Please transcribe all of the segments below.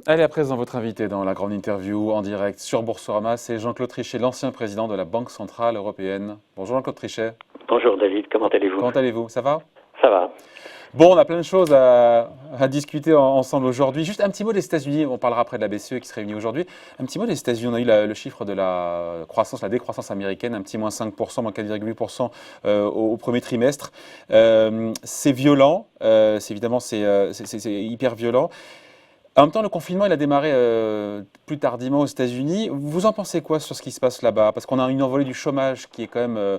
Allez, à présent, votre invité dans la grande interview en direct sur Boursorama, c'est Jean-Claude Trichet, l'ancien président de la Banque Centrale Européenne. Bonjour Jean-Claude Trichet. Bonjour David, comment allez-vous? Comment allez-vous? Ça va? Ça va. Bon, on a plein de choses à discuter ensemble aujourd'hui. Juste un petit mot des États-Unis, on parlera après de la BCE qui se réunit aujourd'hui. Un petit mot des États-Unis, on a eu le chiffre de la croissance, la décroissance américaine, un petit moins 5%, moins 4,8% au premier trimestre. C'est violent, évidemment c'est hyper violent. En même temps, le confinement, il a démarré plus tardivement aux États-Unis. Vous en pensez quoi sur ce qui se passe là-bas? Parce qu'on a une envolée du chômage qui est quand même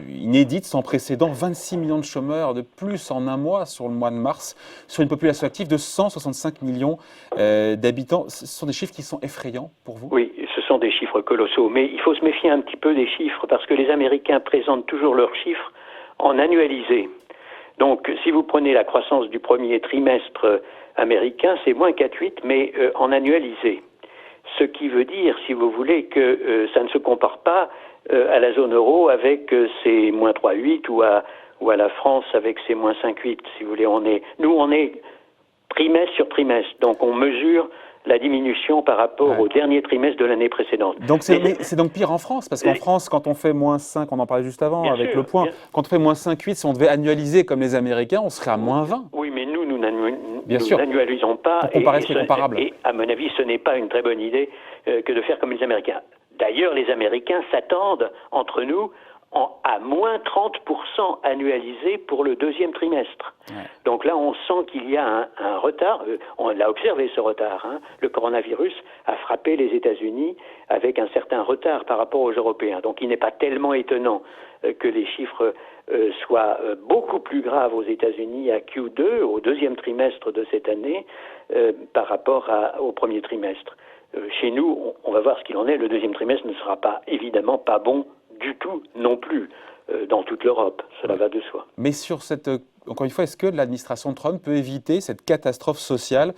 inédite, sans précédent. 26 millions de chômeurs de plus en un mois sur le mois de mars, sur une population active de 165 millions d'habitants. Ce sont des chiffres qui sont effrayants pour vous? Oui, ce sont des chiffres colossaux, mais il faut se méfier un petit peu des chiffres parce que les Américains présentent toujours leurs chiffres en annualisé. Donc, si vous prenez la croissance du premier trimestre américain, c'est moins 4,8, mais en annualisé. Ce qui veut dire, si vous voulez, que ça ne se compare pas à la zone euro avec ses moins 3,8 ou à la France avec ses moins 5,8. Si vous voulez, nous, on est trimestre sur trimestre, donc on mesure la diminution par rapport au dernier trimestre de l'année précédente. Donc c'est donc pire en France, parce qu'en France, quand on fait moins 5, on en parlait juste avant avec le point, quand on fait moins 5,8, si on devait annualiser comme les Américains, on serait à moins 20. Oui, mais nous n'annualisons pas. Pour comparer ce qui est comparable. Et à mon avis, ce n'est pas une très bonne idée que de faire comme les Américains. D'ailleurs, les Américains s'attendent, entre nous, à moins 30% annualisé pour le deuxième trimestre. Ouais. Donc là, on sent qu'il y a un retard. On l'a observé, ce retard. Le coronavirus a frappé les États-Unis avec un certain retard par rapport aux Européens. Donc il n'est pas tellement étonnant que les chiffres soient beaucoup plus graves aux États-Unis à Q2, au deuxième trimestre de cette année, par rapport au premier trimestre. Chez nous, on va voir ce qu'il en est. Le deuxième trimestre ne sera évidemment pas bon du tout non plus dans toute l'Europe. Cela va de soi. Mais encore une fois, est-ce que l'administration Trump peut éviter cette catastrophe sociale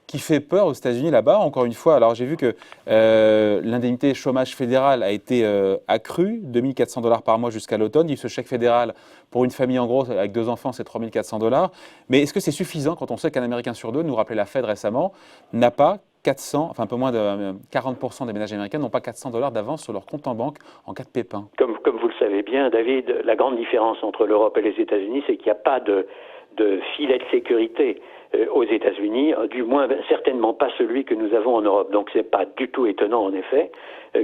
qui fait peur aux États-Unis là-bas? Encore une fois, alors j'ai vu que l'indemnité chômage fédéral a été accrue, 2 400 $ par mois jusqu'à l'automne. Il y a eu ce chèque fédéral pour une famille en gros avec 2 enfants, c'est 3 400 $. Mais est-ce que c'est suffisant quand on sait qu'un Américain sur deux, nous rappelait la Fed récemment, n'a pas 400, enfin un peu moins de 40% des ménages américains n'ont pas 400 $ d'avance sur leur compte en banque en cas de pépin? Comme vous le savez bien, David, la grande différence entre l'Europe et les États-Unis, c'est qu'il n'y a pas de filet de sécurité aux États-Unis, du moins certainement pas celui que nous avons en Europe. Donc c'est pas du tout étonnant en effet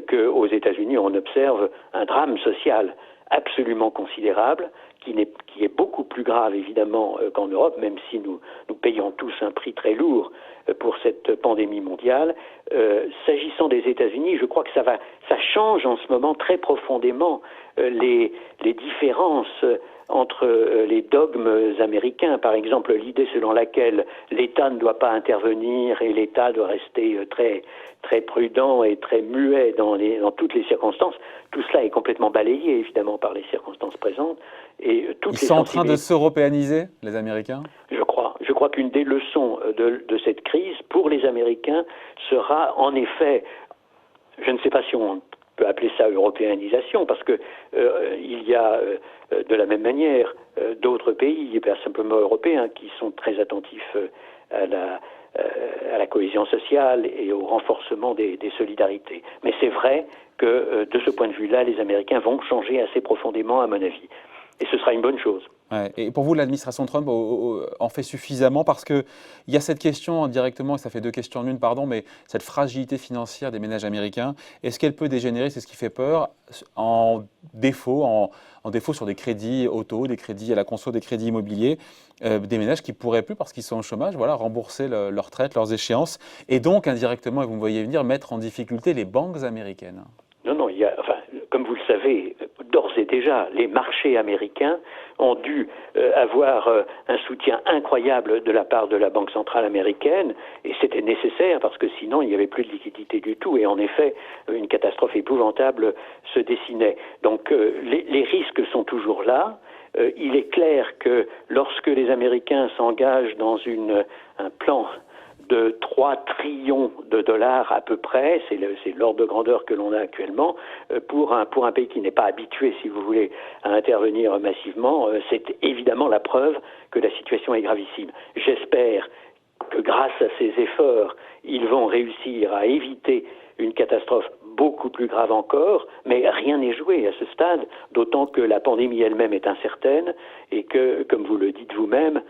qu'aux États-Unis on observe un drame social absolument considérable, qui est beaucoup plus grave évidemment qu'en Europe, même si nous payons tous un prix très lourd pour cette pandémie mondiale. S'agissant des États-Unis, je crois que ça change en ce moment très profondément les différences entre les dogmes américains. Par exemple, l'idée selon laquelle l'État ne doit pas intervenir et l'État doit rester très, très prudent et très muet dans toutes les circonstances. Tout cela est complètement balayé, évidemment, par les circonstances présentes. Et Ils sont en train de s'européaniser, les Américains? Je crois qu'une des leçons de cette crise, pour les Américains, sera en effet, je ne sais pas si on peut appeler ça européanisation, parce que il y a de la même manière d'autres pays, pas simplement européens, qui sont très attentifs à la cohésion sociale et au renforcement des solidarités. Mais c'est vrai que de ce point de vue-là, les Américains vont changer assez profondément, à mon avis. Et ce sera une bonne chose. Ouais. Et pour vous, l'administration Trump en fait suffisamment? Parce qu'il y a cette question directement, et ça fait deux questions en une, pardon, mais cette fragilité financière des ménages américains, est-ce qu'elle peut dégénérer, c'est ce qui fait peur, en défaut sur des crédits auto, des crédits à la conso, des crédits immobiliers, des ménages qui ne pourraient plus, parce qu'ils sont au chômage, rembourser leur retraite, leurs échéances, et donc indirectement, et vous me voyez venir, mettre en difficulté les banques américaines? Non, comme vous le savez, d'ores et déjà, les marchés américains ont dû avoir un soutien incroyable de la part de la Banque centrale américaine, et c'était nécessaire parce que sinon il n'y avait plus de liquidité du tout, et en effet, une catastrophe épouvantable se dessinait. Donc les risques sont toujours là. Il est clair que lorsque les Américains s'engagent dans un plan de 3 trillions de dollars à peu près, c'est l'ordre de grandeur que l'on a actuellement, pour un pays qui n'est pas habitué, si vous voulez, à intervenir massivement, c'est évidemment la preuve que la situation est gravissime. J'espère que grâce à ces efforts, ils vont réussir à éviter une catastrophe beaucoup plus grave encore, mais rien n'est joué à ce stade, d'autant que la pandémie elle-même est incertaine et que, comme vous le dites vous-même,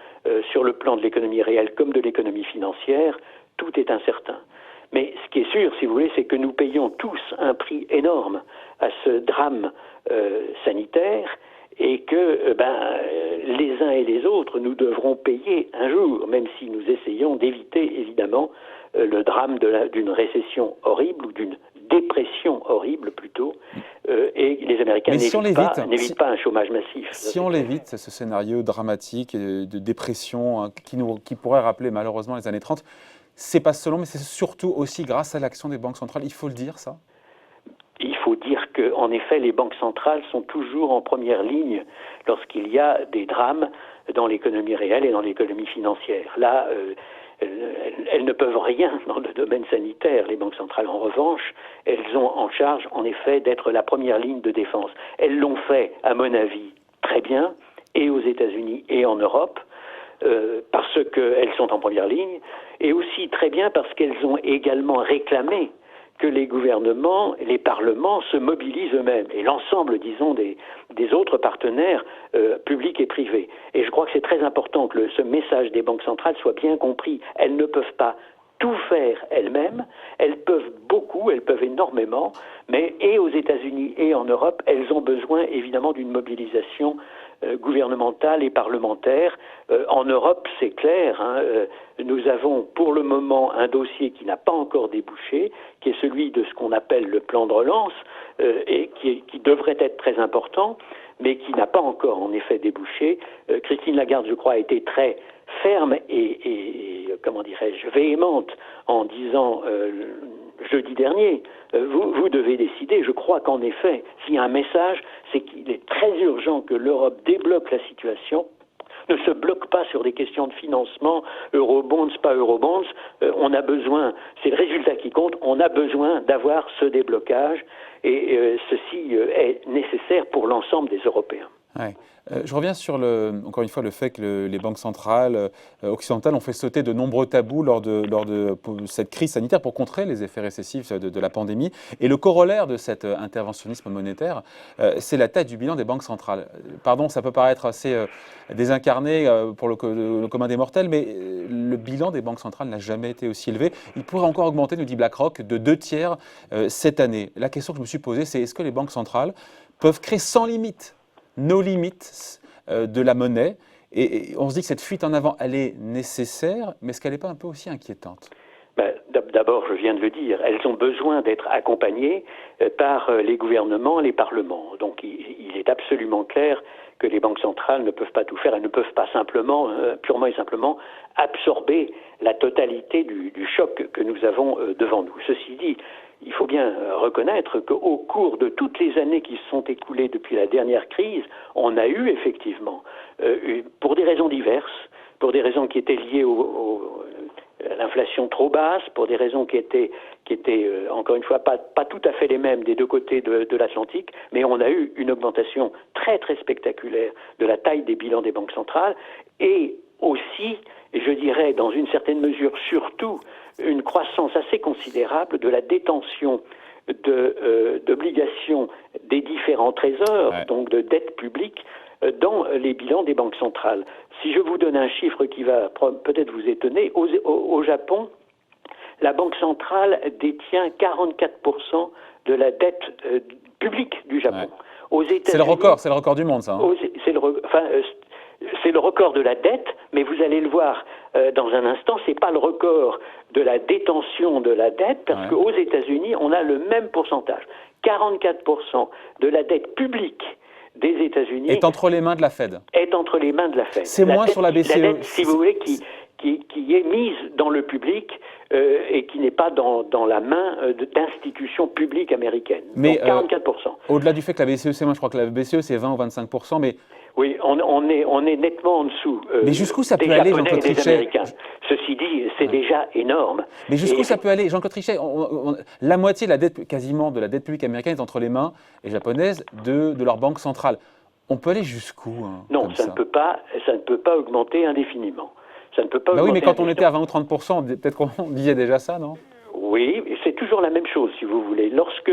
sur le plan de l'économie réelle comme de l'économie financière, tout est incertain. Mais ce qui est sûr, si vous voulez, c'est que nous payons tous un prix énorme à ce drame sanitaire et que les uns et les autres, nous devrons payer un jour, même si nous essayons d'éviter évidemment le drame d'une récession horrible ou d'une dépression horrible plutôt, et les Américains n'évitent pas un chômage massif. Si on l'évite, ce scénario dramatique de dépression hein, qui pourrait rappeler malheureusement les années 30, c'est pas seulement, mais c'est surtout aussi grâce à l'action des banques centrales, il faut le dire ça? Il faut dire qu'en effet, les banques centrales sont toujours en première ligne lorsqu'il y a des drames dans l'économie réelle et dans l'économie financière. Là, elles ne peuvent rien dans le domaine sanitaire. Les banques centrales, en revanche, elles ont en charge, en effet, d'être la première ligne de défense. Elles l'ont fait, à mon avis, très bien, et aux États-Unis et en Europe, parce qu'elles sont en première ligne, et aussi très bien parce qu'elles ont également réclamé que les gouvernements, les parlements se mobilisent eux-mêmes, et l'ensemble, disons, des autres partenaires publics et privés. Et je crois que c'est très important que ce message des banques centrales soit bien compris. Elles ne peuvent pas tout faire elles-mêmes, elles peuvent beaucoup, elles peuvent énormément, mais et aux États-Unis et en Europe, elles ont besoin évidemment d'une mobilisation gouvernementale et parlementaire. En Europe, c'est clair, nous avons pour le moment un dossier qui n'a pas encore débouché, qui est celui de ce qu'on appelle le plan de relance, et qui devrait être très important, mais qui n'a pas encore en effet débouché. Christine Lagarde, je crois, a été très ferme et comment dirais-je, véhémente en disant jeudi dernier, vous devez décider. Je crois qu'en effet, s'il y a un message, c'est qu'il est très urgent que l'Europe débloque la situation, ne se bloque pas sur des questions de financement, eurobonds, pas eurobonds. On a besoin, c'est le résultat qui compte, on a besoin d'avoir ce déblocage et ceci est nécessaire pour l'ensemble des Européens. Ouais. Je reviens sur, encore une fois, le fait que les banques centrales occidentales ont fait sauter de nombreux tabous lors de cette crise sanitaire pour contrer les effets récessifs de la pandémie. Et le corollaire de cet interventionnisme monétaire, c'est la taille du bilan des banques centrales. Pardon, ça peut paraître assez désincarné pour le commun des mortels, mais le bilan des banques centrales n'a jamais été aussi élevé. Il pourrait encore augmenter, nous dit BlackRock, de 2/3 cette année. La question que je me suis posée, c'est est-ce que les banques centrales peuvent créer sans limite nos limites de la monnaie, et on se dit que cette fuite en avant, elle est nécessaire, mais est-ce qu'elle n'est pas un peu aussi inquiétante? D'abord, je viens de le dire, elles ont besoin d'être accompagnées par les gouvernements, les parlements. Donc il est absolument clair que les banques centrales ne peuvent pas tout faire, elles ne peuvent pas simplement, purement et simplement, absorber la totalité du choc que nous avons devant nous. Ceci dit, il faut bien reconnaître qu'au cours de toutes les années qui se sont écoulées depuis la dernière crise, on a eu effectivement, pour des raisons diverses, pour des raisons qui étaient liées à l'inflation trop basse, pour des raisons qui étaient encore une fois, pas tout à fait les mêmes des deux côtés de l'Atlantique, mais on a eu une augmentation très très spectaculaire de la taille des bilans des banques centrales, et aussi, je dirais, dans une certaine mesure, surtout, une croissance assez considérable de la détention d'obligations des différents trésors, donc de dettes publiques, dans les bilans des banques centrales. Si je vous donne un chiffre qui va peut-être vous étonner, au Japon, la Banque centrale détient 44% de la dette publique du Japon. C'est le record du monde, ça. Hein. C'est le record de la dette, mais vous allez le voir dans un instant, c'est pas le record de la détention de la dette, parce qu'aux États-Unis, on a le même pourcentage. 44% de la dette publique des États-Unis est entre les mains de la Fed. C'est moins sur la BCE. La dette, si vous voulez, qui est mise dans le public et qui n'est pas dans la main d'institutions publiques américaines. Mais donc 44%. Au-delà du fait que la BCE, c'est moins, je crois que la BCE, c'est 20 ou 25%, mais... Oui, on est nettement en dessous. Mais jusqu'où ça peut aller, Jean-Claude Trichet? Ceci dit, c'est déjà énorme. Mais jusqu'où ça peut aller, Jean-Claude Trichet? La moitié de la dette, quasiment de la dette publique américaine est entre les mains et japonaises de leur banque centrale. On peut aller jusqu'où Non, ça ne peut pas augmenter indéfiniment. Ça ne peut pas Bah oui, mais augmenter quand on était à indéfiniment. 20 ou 30%, peut-être qu'on disait déjà ça, non? Oui, et c'est toujours la même chose, si vous voulez. Lorsque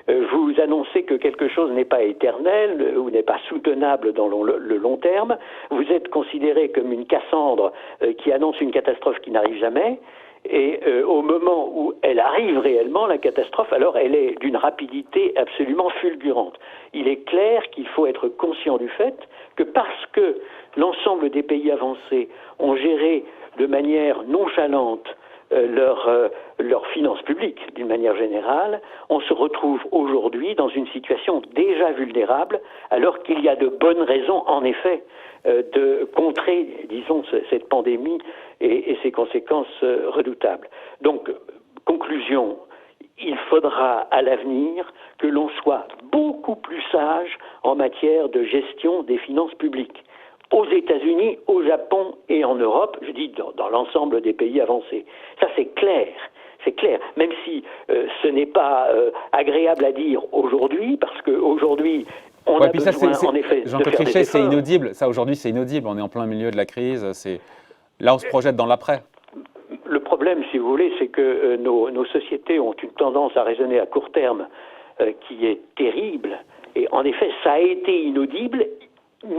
vous annoncez que quelque chose n'est pas éternel ou n'est pas soutenable dans le long terme, vous êtes considéré comme une Cassandre qui annonce une catastrophe qui n'arrive jamais. Et au moment où elle arrive réellement, la catastrophe, alors elle est d'une rapidité absolument fulgurante. Il est clair qu'il faut être conscient du fait que parce que l'ensemble des pays avancés ont géré de manière nonchalante leurs finances publiques d'une manière générale, on se retrouve aujourd'hui dans une situation déjà vulnérable, alors qu'il y a de bonnes raisons, en effet, de contrer, disons, cette pandémie et ses conséquences redoutables. Donc, conclusion, il faudra à l'avenir que l'on soit beaucoup plus sage en matière de gestion des finances publiques. Aux États-Unis, au Japon et en Europe, je dis dans l'ensemble des pays avancés. Ça, c'est clair. C'est clair, même si ce n'est pas agréable à dire aujourd'hui, parce qu'aujourd'hui, on Ouais, a puis ça, besoin, en effet, de Jean-Claude faire des Trichet, c'est efforts. inaudible. Ça, aujourd'hui, c'est inaudible. On est en plein milieu de la crise. Là, on se projette dans l'après. Le problème, si vous voulez, c'est que nos sociétés ont une tendance à raisonner à court terme qui est terrible. Et en effet, ça a été inaudible,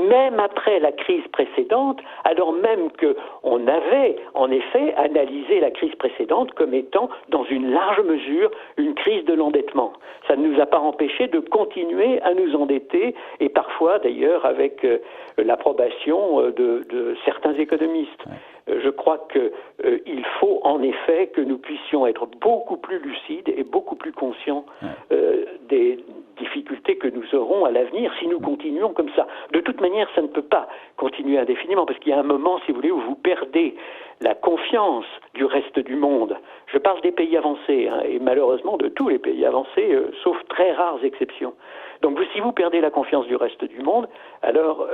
même après la crise précédente, alors même qu'on avait en effet analysé la crise précédente comme étant, dans une large mesure, une crise de l'endettement. Ça ne nous a pas empêché de continuer à nous endetter, et parfois d'ailleurs avec l'approbation de certains économistes. Je crois qu'il faut en effet que nous puissions être beaucoup plus lucides et beaucoup plus conscients des difficultés que nous aurons à l'avenir si nous continuons comme ça. De toute manière, ça ne peut pas continuer indéfiniment, parce qu'il y a un moment, si vous voulez, où vous perdez la confiance du reste du monde. Je parle des pays avancés, et malheureusement de tous les pays avancés, sauf très rares exceptions. Donc si vous perdez la confiance du reste du monde, alors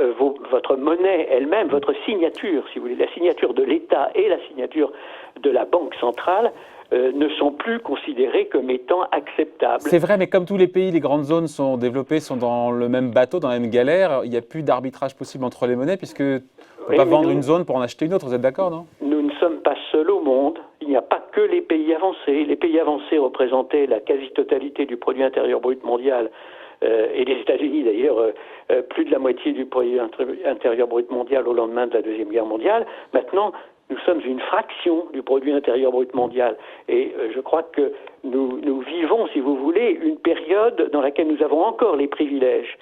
votre monnaie elle-même, votre signature, si vous voulez, la signature de l'État et la signature de la Banque centrale, ne sont plus considérés comme étant acceptables. C'est vrai, mais comme tous les pays, les grandes zones sont développées, sont dans le même bateau, dans la même galère, il n'y a plus d'arbitrage possible entre les monnaies, puisque on ne peut pas vendre une zone pour en acheter une autre. Vous êtes d'accord, non? Nous ne sommes pas seuls au monde. Il n'y a pas que les pays avancés. Les pays avancés représentaient la quasi-totalité du produit intérieur brut mondial. Et les États-Unis, d'ailleurs, plus de la moitié du produit intérieur brut mondial au lendemain de la Deuxième Guerre mondiale. Maintenant, nous sommes une fraction du produit intérieur brut mondial. Et je crois que nous vivons, si vous voulez, une période dans laquelle nous avons encore les privilèges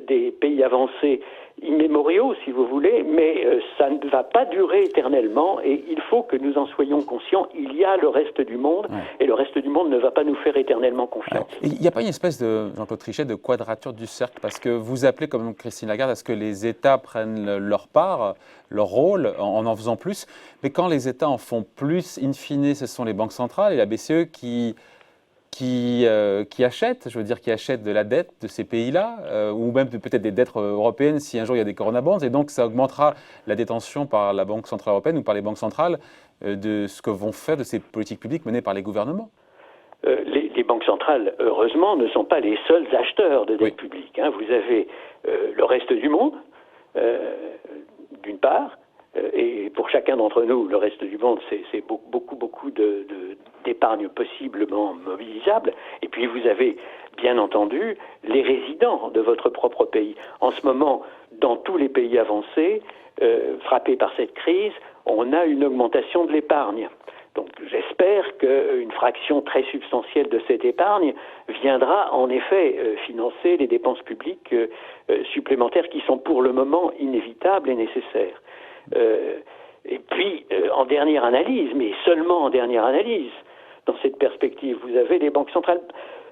des pays avancés immémoriaux, si vous voulez, mais ça ne va pas durer éternellement et il faut que nous en soyons conscients. Il y a le reste du monde et le reste du monde ne va pas nous faire éternellement confiance. Il n'y a pas une espèce de, Jean-Claude Trichet, de quadrature du cercle, parce que vous appelez, comme Christine Lagarde, à ce que les États prennent leur part, leur rôle, en faisant plus, mais quand les États en font plus, in fine, ce sont les banques centrales et la BCE qui achètent, je veux dire, qui achètent de la dette de ces pays-là, ou même peut-être des dettes européennes si un jour il y a des coronabonds, et donc ça augmentera la détention par la Banque centrale européenne ou par les banques centrales de ce que vont faire de ces politiques publiques menées par les gouvernements. Les banques centrales, heureusement, ne sont pas les seuls acheteurs de dette publique. Vous avez le reste du monde, d'une part, et pour chacun d'entre nous, le reste du monde, c'est beaucoup d'épargne possiblement mobilisable. Et puis vous avez, bien entendu, les résidents de votre propre pays. En ce moment, dans tous les pays avancés, frappés par cette crise, on a une augmentation de l'épargne. Donc j'espère qu'une fraction très substantielle de cette épargne viendra en effet financer les dépenses publiques supplémentaires qui sont pour le moment inévitables et nécessaires. Et puis, en dernière analyse, mais seulement en dernière analyse, dans cette perspective, vous avez les banques centrales.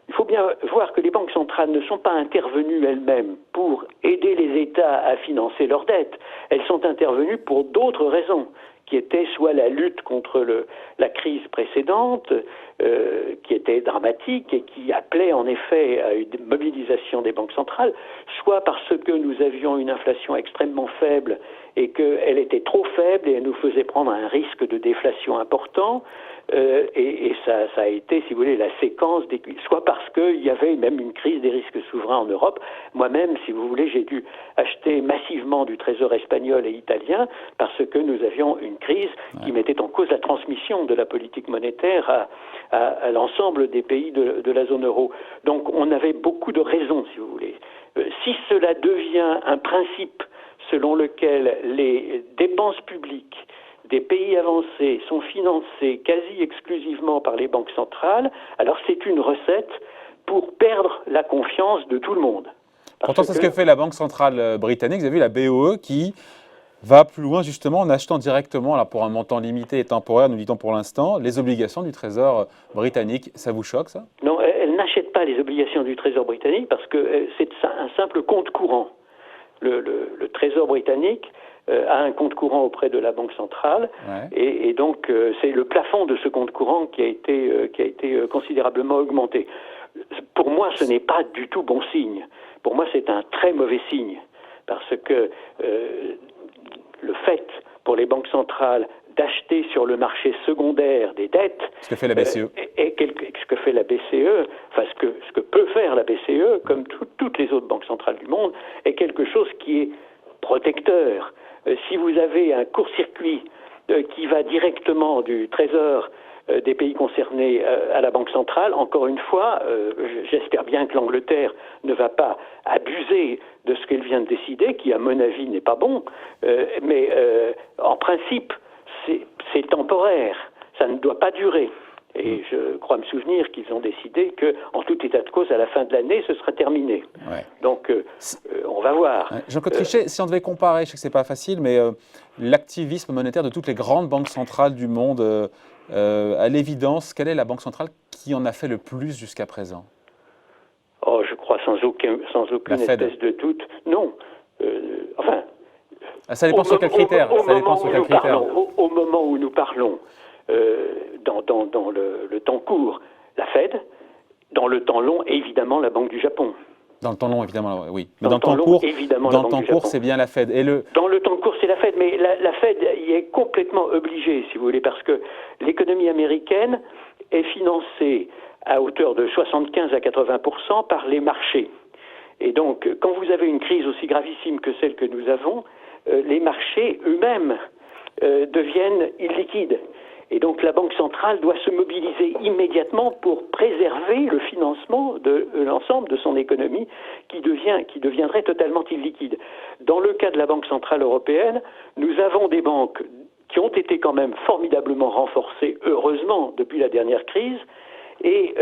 Il faut bien voir que les banques centrales ne sont pas intervenues elles-mêmes pour aider les États à financer leurs dettes. Elles sont intervenues pour d'autres raisons, qui était soit la lutte contre la crise précédente, qui était dramatique et qui appelait en effet à une mobilisation des banques centrales, soit parce que nous avions une inflation extrêmement faible et qu'elle était trop faible et elle nous faisait prendre un risque de déflation important. Et ça a été, si vous voulez, la séquence, soit parce qu'il y avait même une crise des risques souverains en Europe. Moi-même, si vous voulez, j'ai dû acheter massivement du trésor espagnol et italien parce que nous avions une crise qui mettait en cause la transmission de la politique monétaire à l'ensemble des pays de la zone euro. Donc on avait beaucoup de raisons, si vous voulez. Si cela devient un principe selon lequel les dépenses publiques des pays avancés sont financés quasi exclusivement par les banques centrales, alors c'est une recette pour perdre la confiance de tout le monde. Pourtant, c'est ce que fait la Banque centrale britannique. Vous avez vu la BOE qui va plus loin justement en achetant directement, là, pour un montant limité et temporaire, nous dit-on pour l'instant, les obligations du Trésor britannique. Ça vous choque, ça? Non, elle n'achète pas les obligations du Trésor britannique parce que c'est un simple compte courant. Le Trésor britannique a un compte courant auprès de la Banque centrale et donc c'est le plafond de ce compte courant qui a été considérablement augmenté. Pour moi, ce n'est pas du tout bon signe. Pour moi, c'est un très mauvais signe parce que le fait pour les banques centrales d'acheter sur le marché secondaire des dettes, ce que fait la BCE, ce que fait la BCE, enfin ce que peut faire la BCE, comme toutes les autres banques centrales du monde, est quelque chose qui est protecteur. Si vous avez un court-circuit qui va directement du trésor des pays concernés à la Banque centrale, encore une fois, j'espère bien que l'Angleterre ne va pas abuser de ce qu'elle vient de décider, qui à mon avis n'est pas bon, mais en principe, c'est temporaire, ça ne doit pas durer. Et je crois me souvenir qu'ils ont décidé qu'en tout état de cause, à la fin de l'année, ce sera terminé. Donc, on va voir. Jean-Claude Trichet, si on devait comparer, je sais que ce n'est pas facile, mais l'activisme monétaire de toutes les grandes banques centrales du monde, à l'évidence, quelle est la banque centrale qui en a fait le plus jusqu'à présent? Oh, je crois sans aucune espèce de doute. Non. Enfin. Ça dépend sur quel critère. Au moment où nous parlons, dans le temps court, la Fed, dans le temps long, évidemment, la Banque du Japon. Dans le temps long, évidemment, oui. Mais dans le temps court, évidemment, dans le temps court, c'est bien la Fed. Dans le temps court, c'est la Fed, mais la Fed y est complètement obligée, si vous voulez, parce que l'économie américaine est financée à hauteur de 75 à 80% par les marchés. Et donc, quand vous avez une crise aussi gravissime que celle que nous avons, les marchés eux-mêmes deviennent illiquides. Et donc la Banque centrale doit se mobiliser immédiatement pour préserver le financement de l'ensemble de son économie qui deviendrait totalement illiquide. Dans le cas de la Banque centrale européenne, nous avons des banques qui ont été quand même formidablement renforcées, heureusement, depuis la dernière crise, et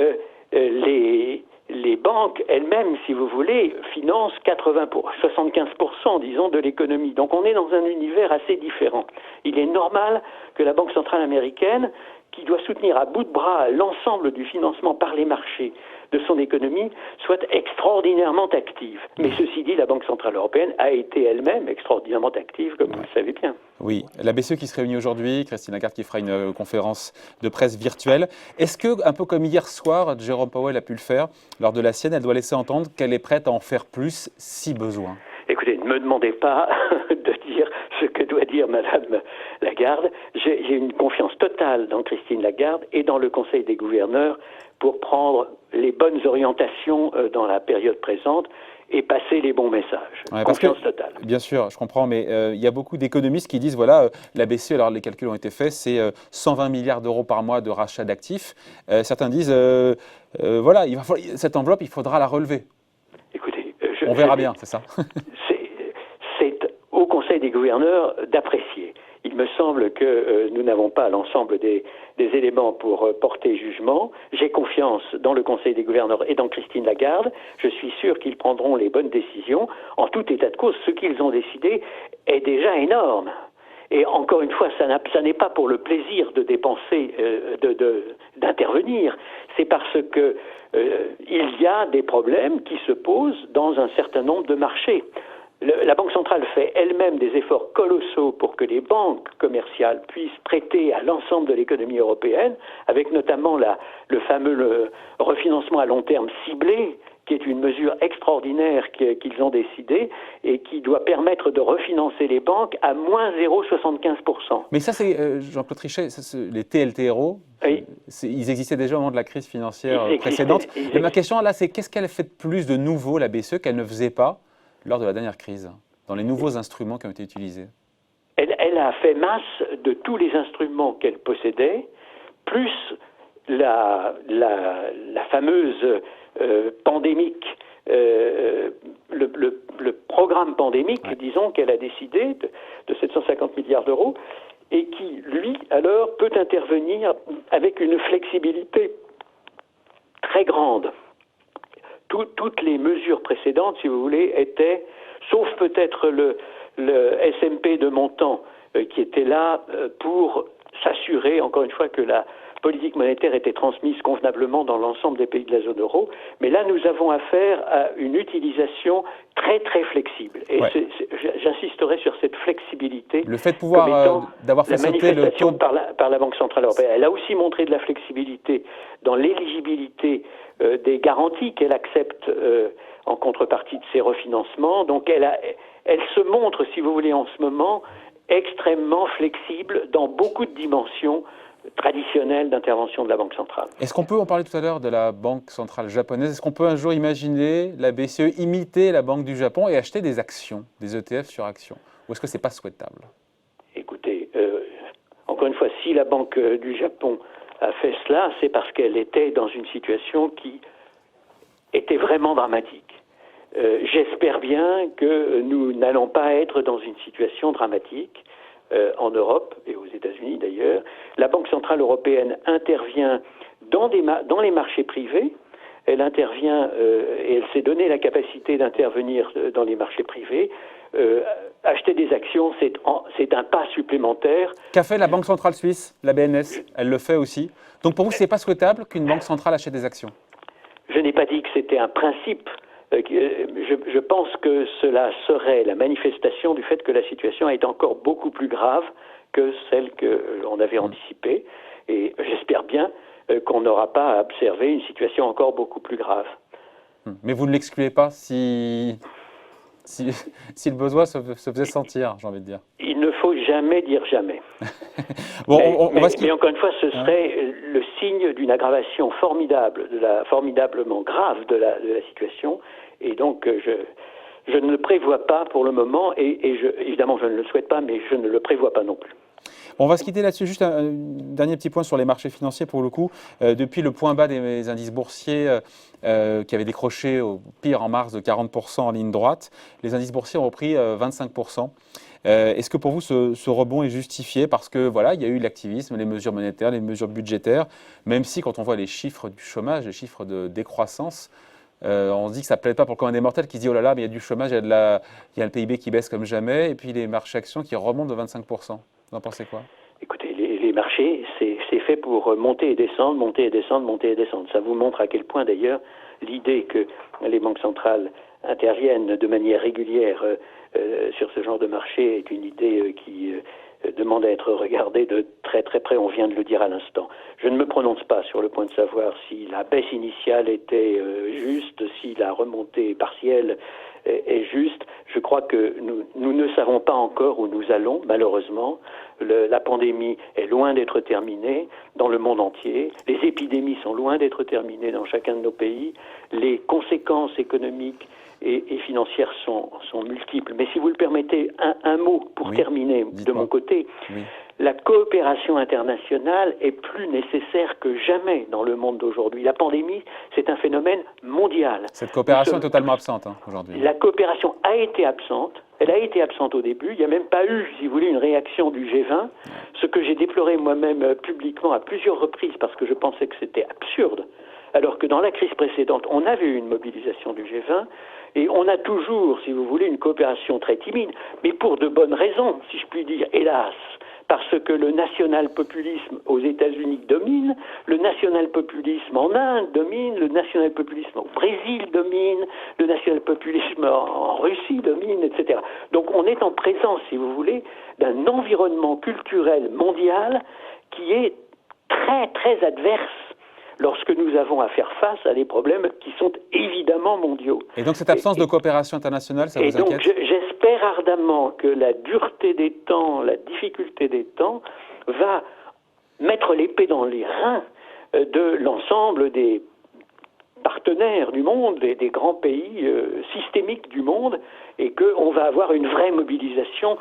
les banques elles-mêmes, si vous voulez, financent 75%, disons, de l'économie. Donc on est dans un univers assez différent. Il est normal que la Banque centrale américaine, qui doit soutenir à bout de bras l'ensemble du financement par les marchés de son économie, soit extraordinairement active. Mais ceci dit, la Banque centrale européenne a été elle-même extraordinairement active, comme vous le savez bien. Oui, la BCE qui se réunit aujourd'hui, Christine Lagarde qui fera une conférence de presse virtuelle. Est-ce que, un peu comme hier soir, Jérôme Powell a pu le faire, lors de la sienne, elle doit laisser entendre qu'elle est prête à en faire plus si besoin? Écoutez, ne me demandez pas de dire ce que doit dire Madame Lagarde. J'ai une confiance totale dans Christine Lagarde et dans le Conseil des gouverneurs pour prendre les bonnes orientations dans la période présente et passer les bons messages. Confiance totale. Bien sûr, je comprends, mais il y a beaucoup d'économistes qui disent, voilà, la BCE, alors les calculs ont été faits, c'est 120 milliards d'euros par mois de rachat d'actifs. Certains disent, voilà, cette enveloppe, il faudra la relever. Écoutez, on verra bien, c'est ça. C'est au Conseil des gouverneurs d'apprécier. Il me semble que nous n'avons pas l'ensemble des éléments pour porter jugement. J'ai confiance dans le Conseil des gouverneurs et dans Christine Lagarde. Je suis sûr qu'ils prendront les bonnes décisions. En tout état de cause, ce qu'ils ont décidé est déjà énorme. Et encore une fois, ça n'est pas pour le plaisir de dépenser, d'intervenir. C'est parce que il y a des problèmes qui se posent dans un certain nombre de marchés. La Banque centrale fait elle-même des efforts colossaux pour que les banques commerciales puissent prêter à l'ensemble de l'économie européenne, avec notamment le fameux refinancement à long terme ciblé qui est une mesure extraordinaire qu'ils ont décidée et qui doit permettre de refinancer les banques à moins 0,75%. Mais ça, c'est, Jean-Claude Trichet, les TLTRO, Oui. ils existaient déjà au moment de la crise financière Ils précédente. existaient. Mais ma question là, c'est qu'est-ce qu'elle fait de plus de nouveau, la BCE, qu'elle ne faisait pas lors de la dernière crise, dans les nouveaux instruments qui ont été utilisés? Elle a fait masse de tous les instruments qu'elle possédait, plus la fameuse pandémique, le programme pandémique, disons, qu'elle a décidé de 750 milliards d'euros, et qui, lui, alors, peut intervenir avec une flexibilité très grande. Toutes les mesures précédentes, si vous voulez, étaient, sauf peut-être le SMP de montant qui était là pour s'assurer, encore une fois, que la politique monétaire était transmise convenablement dans l'ensemble des pays de la zone euro. Mais là, nous avons affaire à une utilisation très, très flexible. Et j'insisterai sur cette flexibilité. Le fait de pouvoir d'avoir fait sauter le taux par la Banque Centrale Européenne. Elle a aussi montré de la flexibilité dans l'éligibilité des garanties qu'elle accepte en contrepartie de ses refinancements. Donc elle se montre, si vous voulez, en ce moment, extrêmement flexible dans beaucoup de dimensions traditionnelles d'intervention de la Banque centrale. Est-ce qu'on peut, on parlait tout à l'heure de la Banque centrale japonaise, est-ce qu'on peut un jour imaginer la BCE imiter la Banque du Japon et acheter des actions, des ETF sur actions? Ou est-ce que ce n'est pas souhaitable? Écoutez, encore une fois, si la Banque du Japon a fait cela, c'est parce qu'elle était dans une situation qui était vraiment dramatique. J'espère bien que nous n'allons pas être dans une situation dramatique en Europe et aux États-Unis d'ailleurs. La Banque centrale européenne intervient dans les marchés privés. Elle intervient et elle s'est donné la capacité d'intervenir dans les marchés privés. Acheter des actions, c'est un pas supplémentaire. Qu'a fait la Banque centrale suisse, la BNS? Elle le fait aussi. Donc pour vous, ce n'est pas souhaitable qu'une banque centrale achète des actions? Je n'ai pas dit que c'était un principe. Je pense que cela serait la manifestation du fait que la situation est encore beaucoup plus grave que celle que l'on avait anticipée. Et j'espère bien qu'on n'aura pas à observer une situation encore beaucoup plus grave. Mais vous ne l'excluez pas si le besoin se faisait sentir, j'ai envie de dire. Il ne faut jamais dire jamais. Bon, mais encore une fois, ce serait le signe d'une aggravation formidablement grave de la situation. Et donc, je ne le prévois pas pour le moment, évidemment, je ne le souhaite pas, mais je ne le prévois pas non plus. On va se quitter là-dessus. Juste un dernier petit point sur les marchés financiers pour le coup. Depuis le point bas des indices boursiers qui avaient décroché au pire en mars de 40% en ligne droite, les indices boursiers ont repris 25%. Est-ce que pour vous ce rebond est justifié parce que voilà, il y a eu l'activisme, les mesures monétaires, les mesures budgétaires, même si quand on voit les chiffres du chômage, les chiffres de décroissance, on se dit que ça ne plaît pas pour le commun des mortels qui se dit oh là là, mais il y a du chômage, il y a le PIB qui baisse comme jamais, et puis les marchés actions qui remontent de 25%. Vous en pensez quoi? Écoutez, les marchés, c'est fait pour monter et descendre, monter et descendre, monter et descendre. Ça vous montre à quel point d'ailleurs l'idée que les banques centrales interviennent de manière régulière sur ce genre de marché est une idée qui demande à être regardée de très très près, on vient de le dire à l'instant. Je ne me prononce pas sur le point de savoir si la baisse initiale était juste, si la remontée partielle est juste. Je crois que nous ne savons pas encore où nous allons, malheureusement. La pandémie est loin d'être terminée dans le monde entier. Les épidémies sont loin d'être terminées dans chacun de nos pays. Les conséquences économiques et financières sont multiples. Mais si vous le permettez, un mot pour terminer de mon côté. Oui. La coopération internationale est plus nécessaire que jamais dans le monde d'aujourd'hui. La pandémie, c'est un phénomène mondial. Cette coopération est totalement absente aujourd'hui. La coopération a été absente. Elle a été absente au début. Il n'y a même pas eu, si vous voulez, une réaction du G20. Ce que j'ai déploré moi-même publiquement à plusieurs reprises parce que je pensais que c'était absurde. Alors que dans la crise précédente, on avait eu une mobilisation du G20 et on a toujours, si vous voulez, une coopération très timide, mais pour de bonnes raisons, si je puis dire, hélas. Parce que le national-populisme aux États-Unis domine, le national-populisme en Inde domine, le national-populisme au Brésil domine, le national-populisme en Russie domine, etc. Donc on est en présence, si vous voulez, d'un environnement culturel mondial qui est très, très adverse lorsque nous avons à faire face à des problèmes qui sont évidemment mondiaux. Et donc cette absence de coopération internationale, ça vous inquiète? J'espère ardemment que la dureté des temps, la difficulté des temps va mettre l'épée dans les reins de l'ensemble des partenaires du monde, des grands pays systémiques du monde, et qu'on va avoir une vraie mobilisation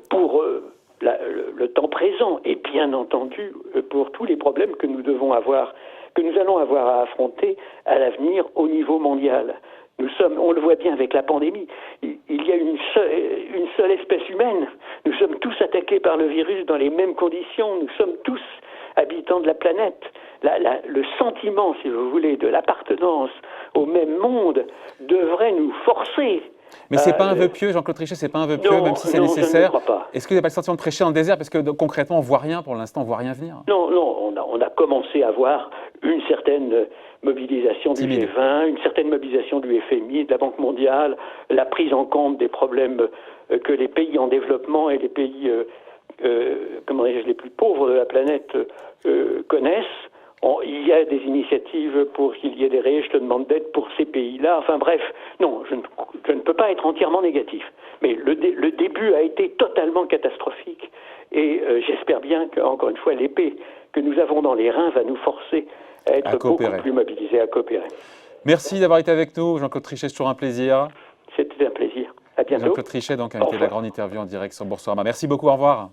pour le temps présent, et bien entendu pour tous les problèmes que nous allons avoir à affronter à l'avenir au niveau mondial. On le voit bien avec la pandémie, il y a une seule espèce humaine. Nous sommes tous attaqués par le virus dans les mêmes conditions, nous sommes tous habitants de la planète. Le sentiment, si vous voulez, de l'appartenance au même monde devrait nous forcer. Mais c'est pas un vœu pieux, Jean-Claude Trichet, c'est pas un vœu pieux, même si c'est nécessaire. Est-ce que vous n'avez pas le sentiment de prêcher dans le désert, parce que concrètement, on voit rien pour l'instant, on voit rien venir? Non, on a commencé à voir une certaine mobilisation du G20, une certaine mobilisation du FMI, de la Banque mondiale, la prise en compte des problèmes que les pays en développement et les pays les plus pauvres de la planète connaissent. Il y a des initiatives pour qu'il y ait des réajustements de dette pour ces pays-là. Enfin bref, non, je ne peux pas être entièrement négatif. Mais le début a été totalement catastrophique. Et j'espère bien qu'encore une fois, l'épée que nous avons dans les reins va nous forcer à être beaucoup plus mobilisés, à coopérer. Merci d'avoir été avec nous, Jean-Claude Trichet, c'est toujours un plaisir. C'était un plaisir. À bientôt. Jean-Claude Trichet, donc, a été la grande interview en direct sur Boursorama. Merci beaucoup, au revoir.